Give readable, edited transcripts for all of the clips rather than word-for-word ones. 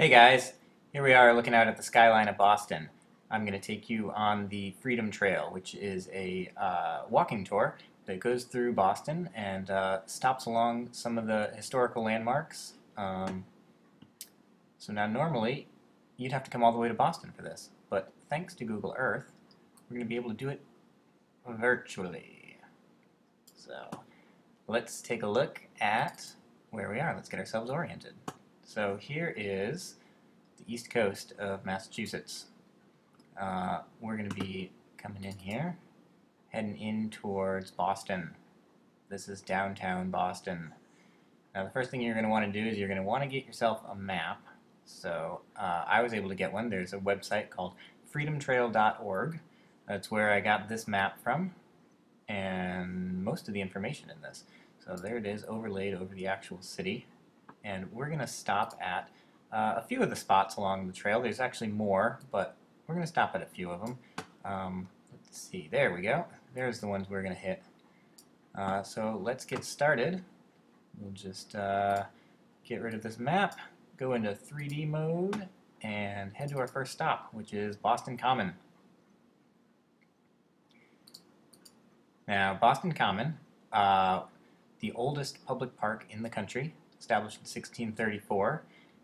Hey guys, here we are looking out at the skyline of Boston. I'm going to take you on the Freedom Trail, which is a walking tour that goes through Boston and stops along some of the historical landmarks. So now normally you'd have to come all the way to Boston for this, but thanks to Google Earth, we're going to be able to do it virtually. So let's take a look at where we are. Let's get ourselves oriented. So here is the east coast of Massachusetts. We're going to be coming in here, heading in towards Boston. This is downtown Boston. Now the first thing you're going to want to do is you're going to want to get yourself a map. So I was able to get one. There's a website called freedomtrail.org. That's where I got this map from and most of the information in this. So there it is, overlaid over the actual city. And we're going to stop at a few of the spots along the trail. There's actually more, but we're going to stop at a few of them. Let's see, there we go. There's the ones we're going to hit. So let's get started. We'll just get rid of this map, go into 3D mode, and head to our first stop, which is Boston Common. Now, Boston Common, the oldest public park in the country, established in 1634,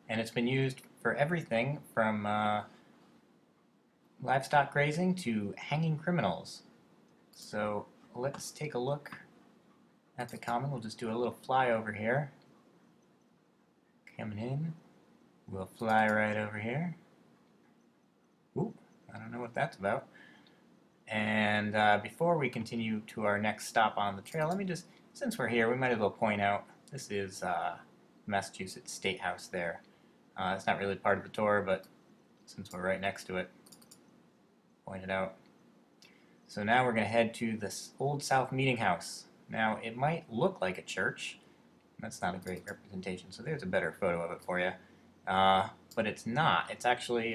and it's been used for everything from livestock grazing to hanging criminals. So let's take a look at the common. We'll just do a little flyover here. Coming in, we'll fly right over here. Oop, I don't know what that's about. And before we continue to our next stop on the trail, let me just, since we're here, we might as well point out this is Massachusetts State House there. It's not really part of the tour, but since we're right next to it, point it out. So now we're going to head to this Old South Meeting House. Now it might look like a church. That's not a great representation, so there's a better photo of it for you. But it's not. It's actually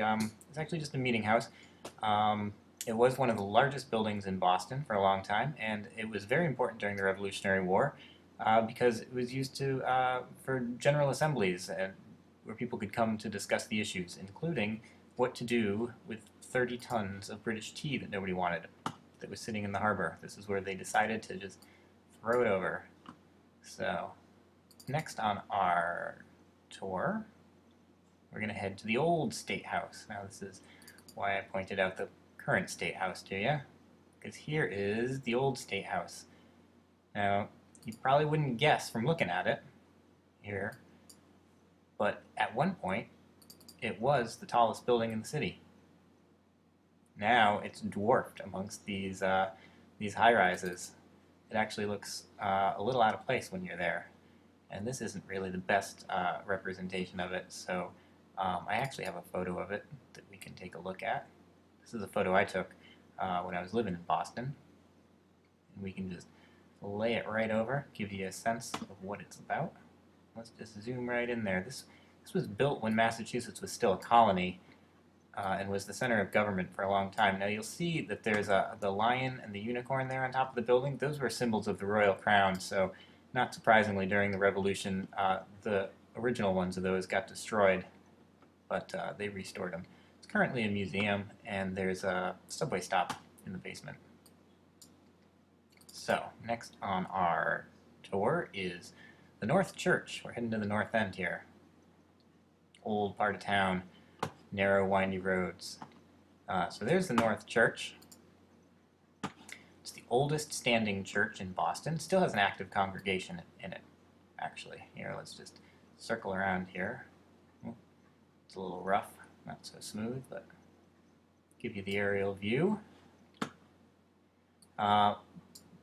just a meeting house. It was one of the largest buildings in Boston for a long time, and it was very important during the Revolutionary War. Because it was used for general assemblies where people could come to discuss the issues, including what to do with 30 tons of British tea that nobody wanted that was sitting in the harbor. This is where they decided to just throw it over. So next on our tour, we're going to head to the old State House. Now this is why I pointed out the current State House to you, because here is the old State House. Now, you probably wouldn't guess from looking at it here, but at one point it was the tallest building in the city. Now it's dwarfed amongst these high-rises. It actually looks a little out of place when you're there, and this isn't really the best representation of it, so I actually have a photo of it that we can take a look at. This is a photo I took when I was living in Boston, and we can just lay it right over, give you a sense of what it's about. Let's just zoom right in there. This was built when Massachusetts was still a colony and was the center of government for a long time. Now you'll see that there's the lion and the unicorn there on top of the building. Those were symbols of the royal crown, so not surprisingly during the Revolution the original ones of those got destroyed, but they restored them. It's currently a museum, and there's a subway stop in the basement. So, next on our tour is the North Church. We're heading to the north end here. Old part of town, narrow, windy roads. So there's the North Church. It's the oldest standing church in Boston. Still has an active congregation in it, actually. Here, let's just circle around here. It's a little rough, not so smooth, but give you the aerial view.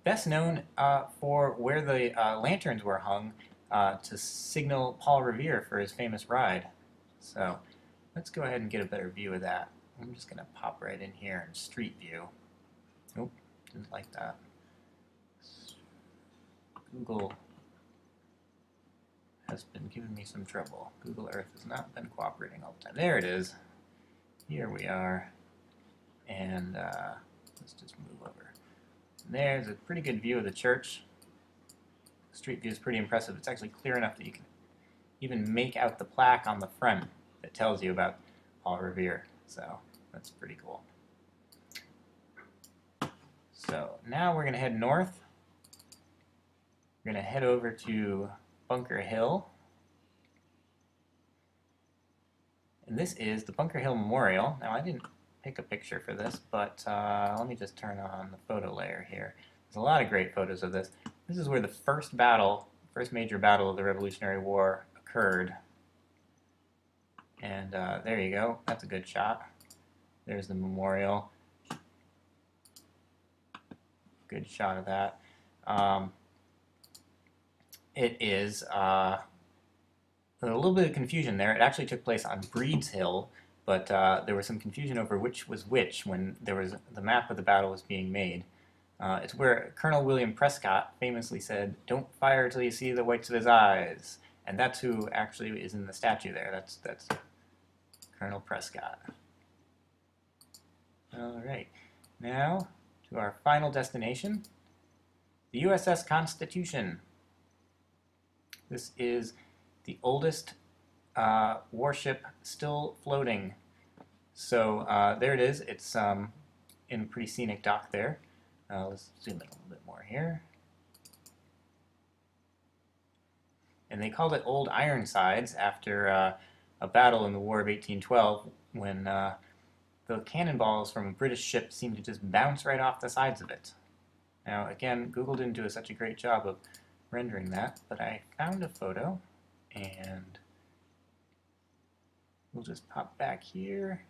Best known for where the lanterns were hung to signal Paul Revere for his famous ride. So let's go ahead and get a better view of that. I'm just going to pop right in here in street view. Nope, didn't like that. Google has been giving me some trouble. Google Earth has not been cooperating all the time. There it is. Here we are. And let's just move over. There's a pretty good view of the church. Street view is pretty impressive. It's actually clear enough that you can even make out the plaque on the front that that tells you about Paul Revere. So that's pretty cool. So now we're going to head north. We're going to head over to Bunker Hill. And this is the Bunker Hill Memorial. Now, I didn't pick a picture for this, but let me just turn on the photo layer here. There's a lot of great photos of this. This is where the first major battle of the Revolutionary War occurred. And there you go. That's a good shot. There's the memorial. Good shot of that. It is a little bit of confusion there. It actually took place on Breed's Hill, but there was some confusion over which was which when the map of the battle was being made. It's where Colonel William Prescott famously said, "Don't fire till you see the whites of his eyes," and that's who actually is in the statue there. That's Colonel Prescott. All right, now to our final destination, the USS Constitution. This is the oldest warship still floating. So there it is. It's in a pretty scenic dock there. Let's zoom in a little bit more here. And they called it Old Ironsides after a battle in the War of 1812 when the cannonballs from a British ship seemed to just bounce right off the sides of it. Now, again, Google didn't do such a great job of rendering that, but I found a photo, and we'll just pop back here.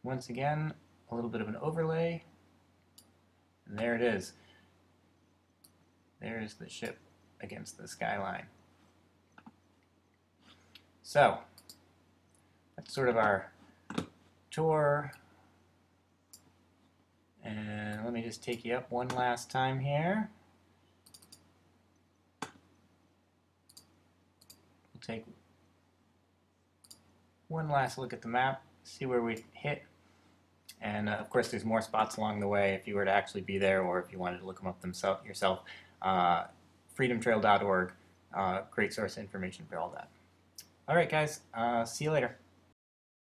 Once again, a little bit of an overlay, and there it is. There's the ship against the skyline. So, that's sort of our tour. And let me just take you up one last time here. We'll take one last look at the map, see where we hit. And of course, there's more spots along the way if you were to actually be there, or if you wanted to look them up yourself. Freedomtrail.org, great source of information for all that. All right, guys, see you later.